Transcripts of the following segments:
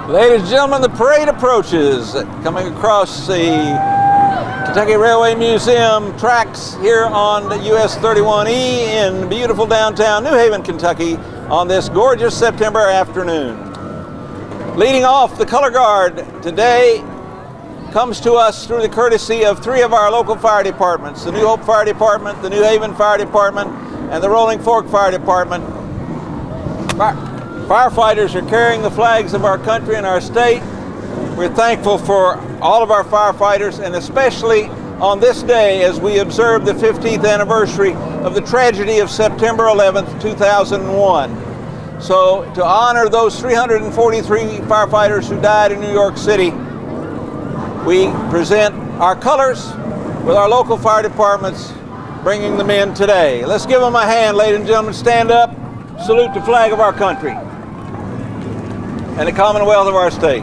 Ladies and gentlemen, the parade approaches, coming across the Kentucky Railway Museum tracks here on US 31E in beautiful downtown New Haven, Kentucky on this gorgeous September afternoon. Leading off, the color guard today comes to us through the courtesy of three of our local fire departments: the New Hope Fire Department, the New Haven Fire Department, and the Rolling Fork Fire Department. Firefighters are carrying the flags of our country and our state. We're thankful for all of our firefighters, and especially on this day as we observe the 15th anniversary of the tragedy of September 11th, 2001. So to honor those 343 firefighters who died in New York City, we present our colors with our local fire departments bringing them in today. Let's give them a hand, ladies and gentlemen. Stand up, salute the flag of our country and the Commonwealth of our state.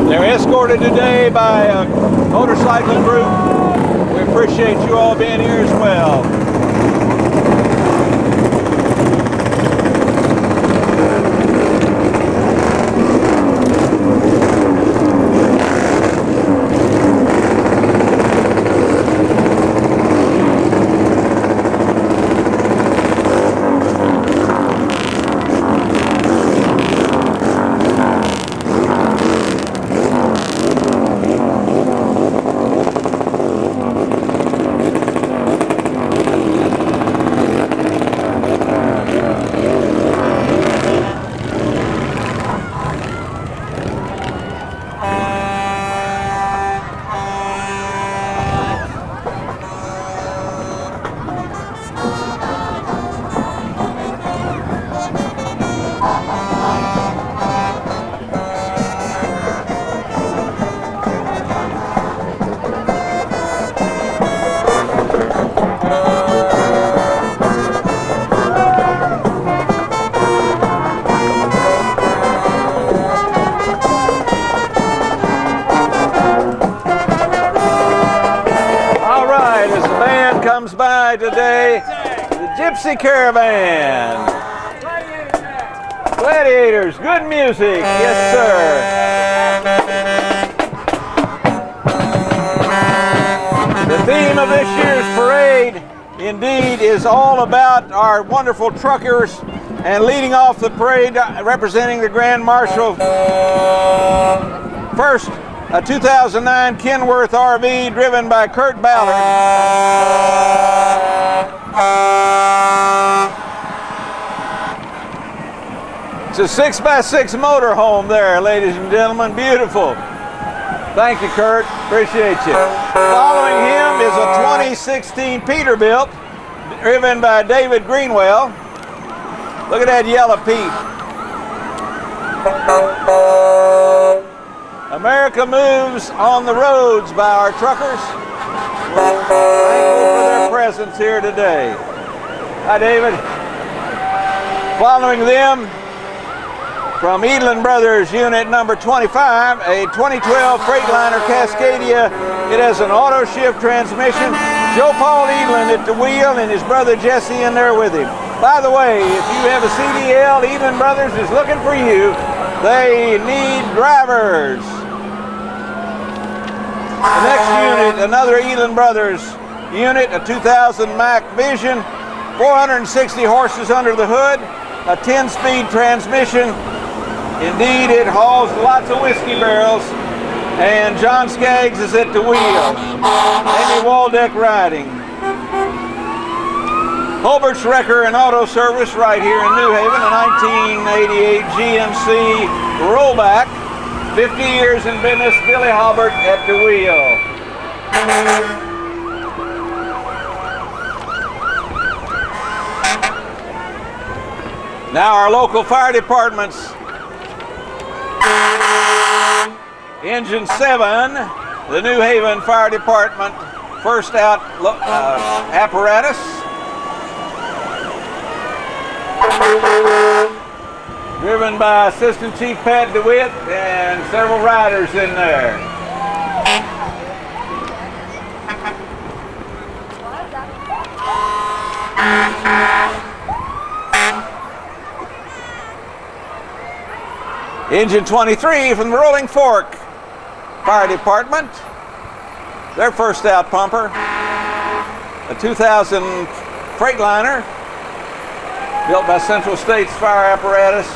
They're escorted today by a motorcycling group. We appreciate you all being here as well. Comes by today, the Gypsy Caravan. Gladiators, good music, yes sir. The theme of this year's parade indeed is all about our wonderful truckers, and leading off the parade representing the Grand Marshal, first a 2009 Kenworth RV driven by Kurt Ballard. It's a 6x6 motorhome there, ladies and gentlemen. Beautiful. Thank you, Kurt. Appreciate you. Following him is a 2016 Peterbilt driven by David Greenwell. Look at that yellow Pete. America moves on the roads by our truckers. We're thankful for their presence here today. Hi, David. Following them, from Edlin Brothers Unit number 25, a 2012 Freightliner Cascadia. It has an auto shift transmission. Joe Paul Edlin at the wheel and his brother Jesse in there with him. By the way, if you have a CDL, Edlin Brothers is looking for you. They need drivers. The next unit, another Edlin Brothers unit, a 2000 Mack Vision, 460 horses under the hood, a 10-speed transmission. Indeed, it hauls lots of whiskey barrels, and John Skaggs is at the wheel. Amy Waldeck riding. Hobart's Wrecker and Auto Service right here in New Haven, a 1988 GMC rollback. 50 years in business, Billy Hobart at the wheel. Now our local fire departments. Engine 7, the New Haven Fire Department, first out apparatus. driven by Assistant Chief Pat DeWitt and several riders in there. Engine 23 from the Rolling Fork Fire Department. Their first out pumper, a 2000 Freightliner built by Central States Fire Apparatus.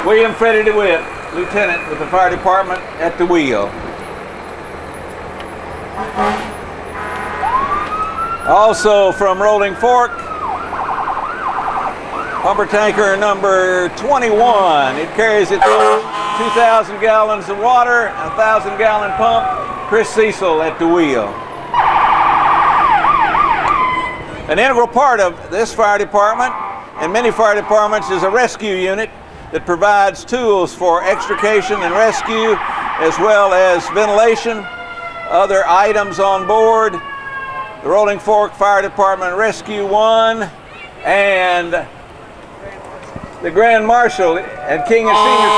William Freddie DeWitt, Lieutenant with the Fire Department at the wheel. Also from Rolling Fork, pumper tanker number 21. It carries its 2,000 gallons of water, a 1,000-gallon pump. Chris Cecil at the wheel. An integral part of this fire department and many fire departments is a rescue unit that provides tools for extrication and rescue, as well as ventilation, other items on board. The Rolling Fork Fire Department Rescue 1 and the Grand Marshal and Senior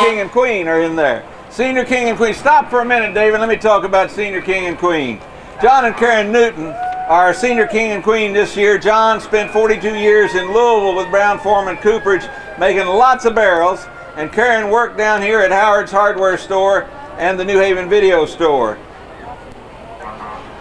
King and Queen are in there. Senior King and Queen. Stop for a minute, David. Let me talk about Senior King and Queen. John and Karen Newton are Senior King and Queen this year. John spent 42 years in Louisville with Brown Forman Cooperage making lots of barrels, and Karen worked down here at Howard's Hardware Store and the New Haven Video Store.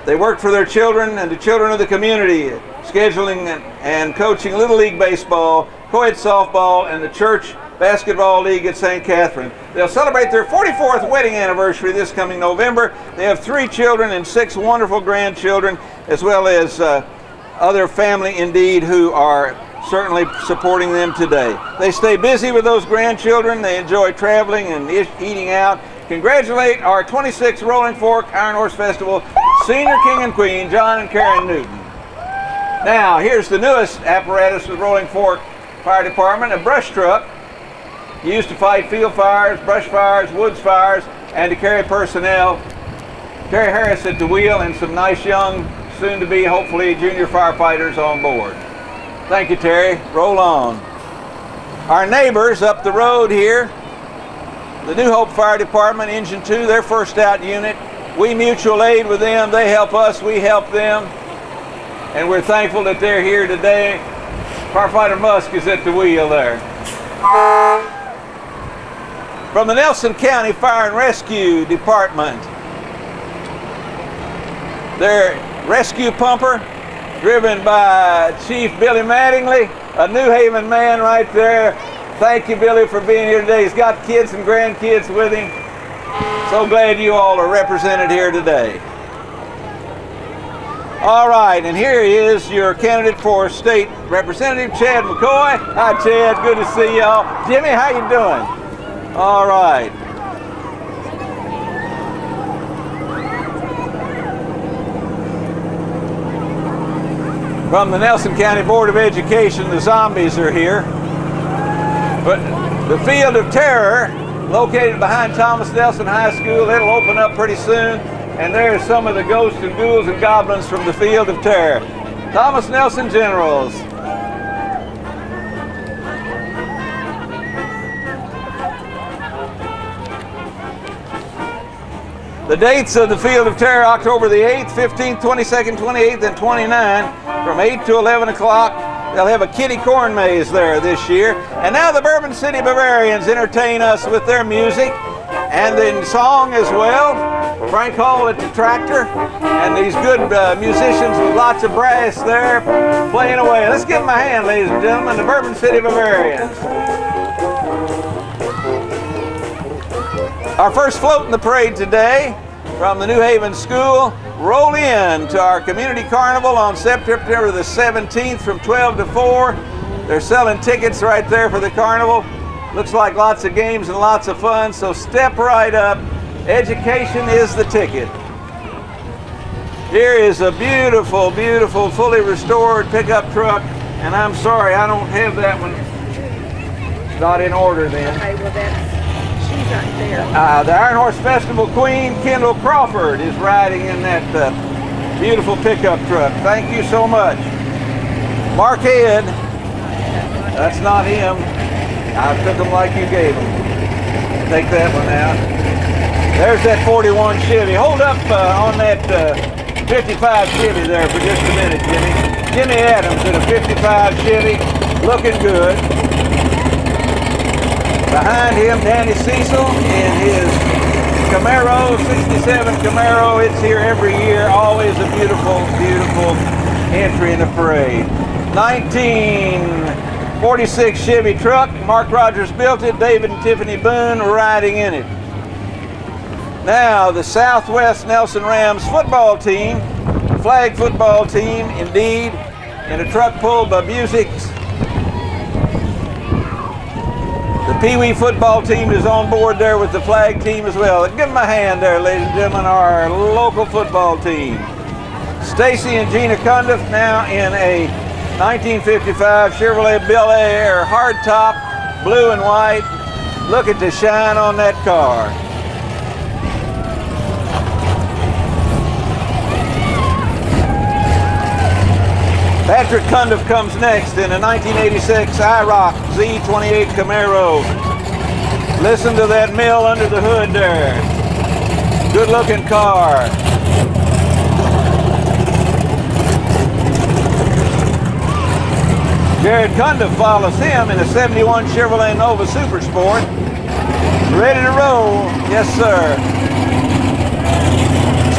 They worked for their children and the children of the community, scheduling and coaching Little League Baseball, co-ed softball, and the church basketball league at St. Catherine. They'll celebrate their 44th wedding anniversary this coming November. They have 3 children and 6 wonderful grandchildren, as well as other family indeed who are certainly supporting them today. They stay busy with those grandchildren. They enjoy traveling and eating out. Congratulate our 26th Rolling Fork Iron Horse Festival Senior King and Queen, John and Karen Newton. Now, here's the newest apparatus with Rolling Fork Fire Department, a brush truck used to fight field fires, brush fires, woods fires, and to carry personnel. Terry Harris at the wheel and some nice young, soon-to-be, hopefully, junior firefighters on board. Thank you, Terry. Roll on. Our neighbors up the road here, the New Hope Fire Department, Engine 2, their first out unit. We mutual aid with them. They help us, we help them. And we're thankful that they're here today. Firefighter Musk is at the wheel there. From the Nelson County Fire and Rescue Department, their rescue pumper, driven by Chief Billy Mattingly, a New Haven man right there. Thank you, Billy, for being here today. He's got kids and grandkids with him. So glad you all are represented here today. All right, and here is your candidate for state representative, Chad McCoy. Hi, Chad. Good to see y'all. Jimmy, how you doing? All right. From the Nelson County Board of Education, the zombies are here. But the Field of Terror, located behind Thomas Nelson High School, it'll open up pretty soon. And there are some of the ghosts and ghouls and goblins from the Field of Terror. Thomas Nelson Generals. The dates of the Field of Terror: October the 8th, 15th, 22nd, 28th, and 29th, from 8 to 11 o'clock. They'll have a kiddie corn maze there this year. And now the Bourbon City Bavarians entertain us with their music and in song as well. Frank Hall at the tractor, and these good musicians with lots of brass there playing away. Let's give them a hand, ladies and gentlemen, the Bourbon City Bavarians. Our first float in the parade today from the New Haven School. Roll in to our community carnival on September the 17th from 12 to 4. They're selling tickets right there for the carnival. Looks like lots of games and lots of fun, so step right up. Education is the ticket. Here is a beautiful, beautiful, fully restored pickup truck, and I'm sorry I don't have that one. It's not in order then. Okay, well she's not there. The Iron Horse Festival Queen, Kendall Crawford, is riding in that beautiful pickup truck. Thank you so much. Mark Head, that's not him. I took them like you gave them. Take that one out. There's that 41 Chevy. Hold up on that 55 Chevy there for just a minute, Jimmy. Jimmy Adams in a 55 Chevy, looking good. Behind him, Danny Cecil in his Camaro, 67 Camaro. It's here every year. Always a beautiful, beautiful entry in the parade. 1946 Chevy truck. Mark Rogers built it. David and Tiffany Boone riding in it. Now the Southwest Nelson Rams football team, flag football team, indeed, in a truck pulled by Busick's. The Pee Wee football team is on board there with the flag team as well. Give them a hand there, ladies and gentlemen, our local football team. Stacy and Gina Cundiff now in a 1955 Chevrolet Bel Air hardtop, blue and white. Look at the shine on that car. Patrick Cundiff comes next in a 1986 IROC Z28 Camaro. Listen to that mill under the hood there. Good looking car. Jared Cundiff follows him in a 71 Chevrolet Nova Super Sport. Ready to roll. Yes, sir.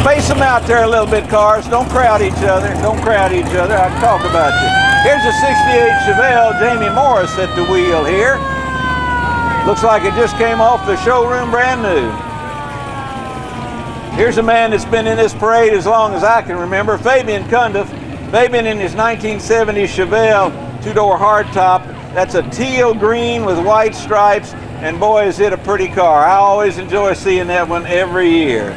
Space them out there a little bit, cars. Don't crowd each other. Don't crowd each other. I'll talk about you. Here's a 68 Chevelle, Jamie Morris at the wheel here. Looks like it just came off the showroom brand new. Here's a man that's been in this parade as long as I can remember, Fabian Cundiff. Fabian in his 1970 Chevelle two-door hardtop. That's a teal green with white stripes, and boy, is it a pretty car. I always enjoy seeing that one every year.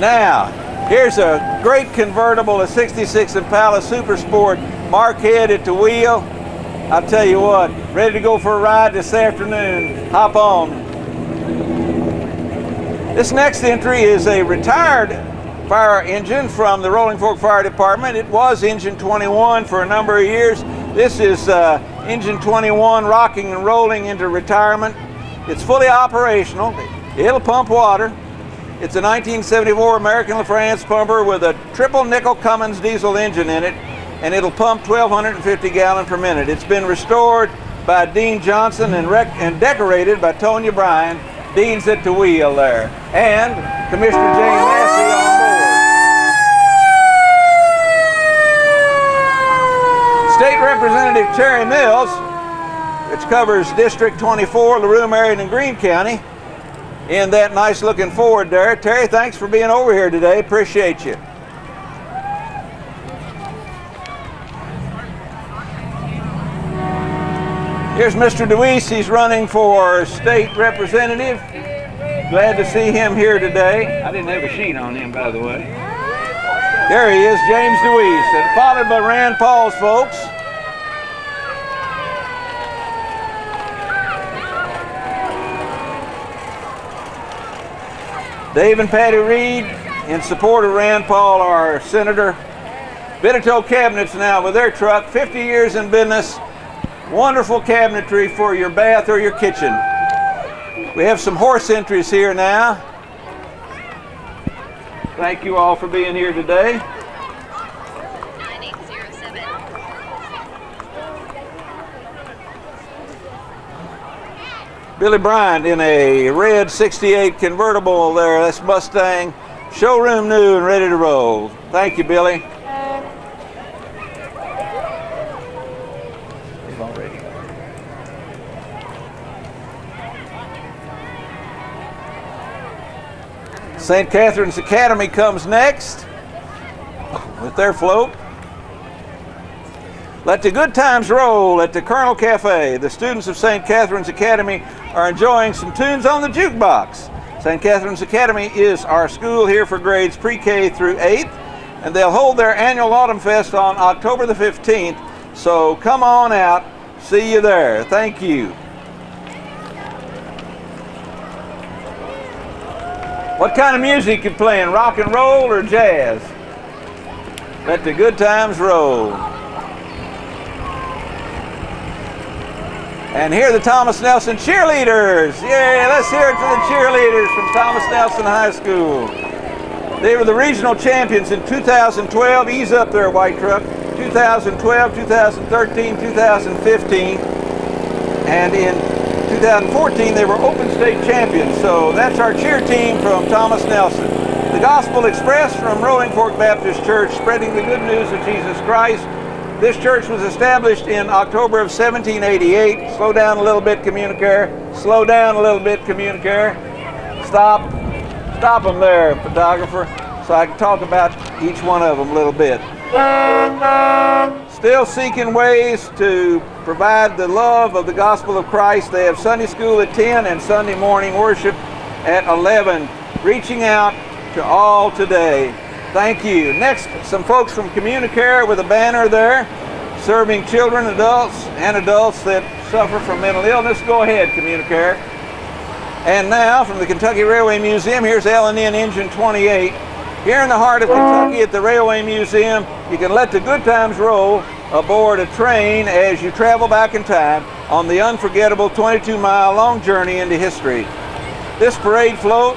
Now, here's a great convertible, a 66 Impala Super Sport, Mark Head at the wheel. I'll tell you what, ready to go for a ride this afternoon. Hop on. This next entry is a retired fire engine from the Rolling Fork Fire Department. It was Engine 21 for a number of years. This is Engine 21 rocking and rolling into retirement. It's fully operational. It'll pump water. It's a 1974 American LaFrance pumper with a triple nickel Cummins diesel engine in it, and it'll pump 1,250 gallons per minute. It's been restored by Dean Johnson and decorated by Tonya Bryan. Dean's at the wheel there, and Commissioner Jane Massey on board. State Representative Terry Mills, which covers District 24, LaRue, Marion, and Greene County, in that nice looking Ford there. Terry, thanks for being over here today. Appreciate you. Here's Mr. DeWeese. He's running for state representative. Glad to see him here today. I didn't have a sheet on him, by the way. There he is, James DeWeese, and followed by Rand Paul's folks. Dave and Patty Reed, in support of Rand Paul, our senator. Bittito Cabinets now with their truck, 50 years in business. Wonderful cabinetry for your bath or your kitchen. We have some horse entries here now. Thank you all for being here today. 9807. Billy Bryant in a red 68 convertible there. That's Mustang. Showroom new and ready to roll. Thank you, Billy. St. Catherine's Academy comes next with their float. Let the good times roll at the Colonel Cafe. The students of St. Catherine's Academy are enjoying some tunes on the jukebox. St. Catherine's Academy is our school here for grades pre-K through 8th, and they'll hold their annual Autumn Fest on October the 15th. So come on out. See you there. Thank you. What kind of music you playing? Rock and roll or jazz? Let the good times roll. And here are the Thomas Nelson cheerleaders. Yay, let's hear it for the cheerleaders from Thomas Nelson High School. They were the regional champions in 2012. Ease up there, white truck. 2012, 2013, 2015. And in 2014, they were Open State champions. So that's our cheer team from Thomas Nelson. The Gospel Express from Rolling Fork Baptist Church, spreading the good news of Jesus Christ. This church was established in October of 1788. Slow down a little bit, Communicare. Slow down a little bit, Communicare. Stop. Stop them there, photographer, so I can talk about each one of them a little bit. Still seeking ways to provide the love of the gospel of Christ. They have Sunday school at 10 and Sunday morning worship at 11. Reaching out to all today. Thank you. Next, some folks from Communicare with a banner there, serving children, adults, and adults that suffer from mental illness. Go ahead, Communicare. And now, from the Kentucky Railway Museum, here's L&N Engine 28. Here in the heart of Kentucky at the Railway Museum, you can let the good times roll aboard a train as you travel back in time on the unforgettable 22-mile long journey into history. This parade float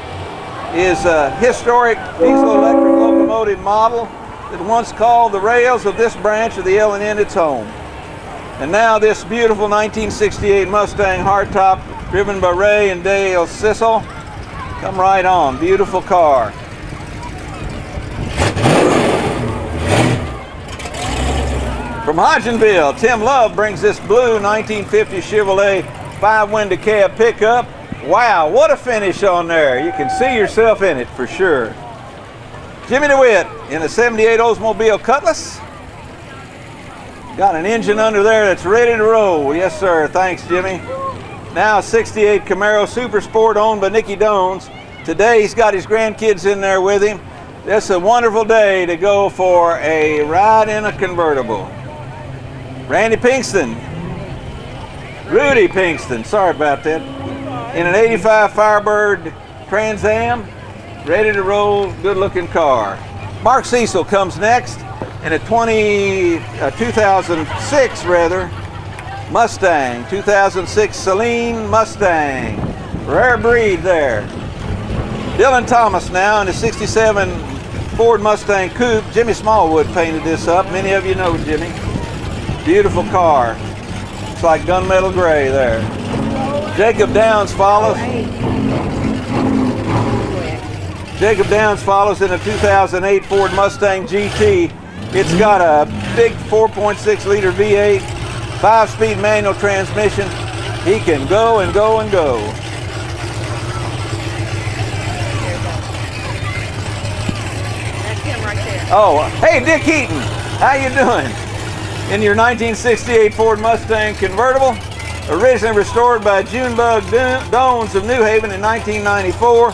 is a historic diesel-electric locomotive model that once called the rails of this branch of the L&N its home. And now this beautiful 1968 Mustang hardtop driven by Ray and Dale Sissel. Come right on, beautiful car. From Hodgenville, Tim Love brings this blue 1950 Chevrolet 5-window cab pickup. Wow, what a finish on there. You can see yourself in it for sure. Jimmy DeWitt in a 78 Oldsmobile Cutlass. Got an engine under there that's ready to roll. Yes, sir. Thanks, Jimmy. Now a 68 Camaro Super Sport owned by Nicky Dones. Today he's got his grandkids in there with him. It's a wonderful day to go for a ride in a convertible. Randy Pinkston. Rudy Pinkston, sorry about that. In an 85 Firebird Trans Am, ready to roll, good looking car. Mark Cecil comes next in a 2006 Mustang, 2006 Celine Mustang, rare breed there. Dylan Thomas now in a 67 Ford Mustang Coupe. Jimmy Smallwood painted this up, many of you know Jimmy. Beautiful car, it's like gunmetal gray there. Jacob Downs follows. Jacob Downs follows in a 2008 Ford Mustang GT. It's got a big 4.6 liter V8, 5-speed manual transmission. He can go and go and go. That's him right there. Oh, hey Dick Heaton, how you doing? In your 1968 Ford Mustang convertible, originally restored by Junebug Dones of New Haven in 1994,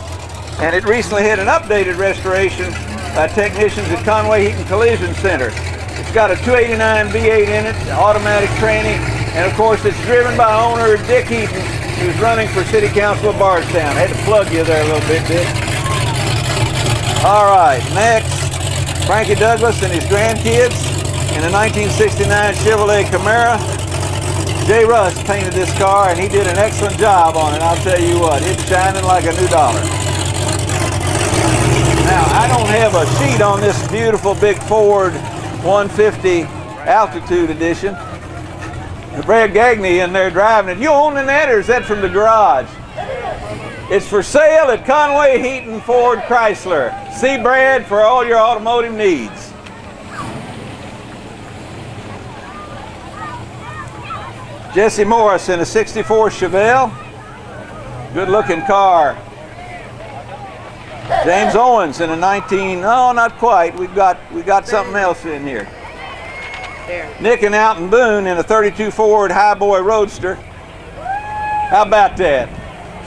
and it recently had an updated restoration by technicians at Conway Heaton Collision Center. It's got a 289 V8 in it, automatic training, and of course it's driven by owner Dick Heaton, who's running for City Council of Bardstown. I had to plug you there a little bit, Dick. All right, next, Frankie Douglas and his grandkids in a 1969 Chevrolet Camaro. Jay Russ painted this car, and he did an excellent job on it. I'll tell you what, it's shining like a new dollar. Now, I don't have a sheet on this beautiful big Ford 150 Altitude Edition. Brad Gagney in there driving it. You owning that, or is that from the garage? It's for sale at Conway Heaton Ford Chrysler. See Brad for all your automotive needs. Jesse Morris in a 64 Chevelle. Good looking car. James Owens in a 19, no, not quite. We got something else in here. There. Nick and Alton Boone in a 32 Ford Highboy Roadster. How about that?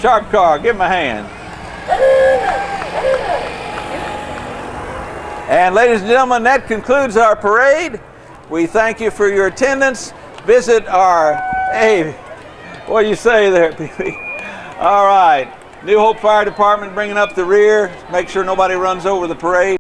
Sharp car, give him a hand. And ladies and gentlemen, that concludes our parade. We thank you for your attendance. Visit our, hey, what do you say there, Pee-wee? All right, New Hope Fire Department bringing up the rear. Make sure nobody runs over the parade.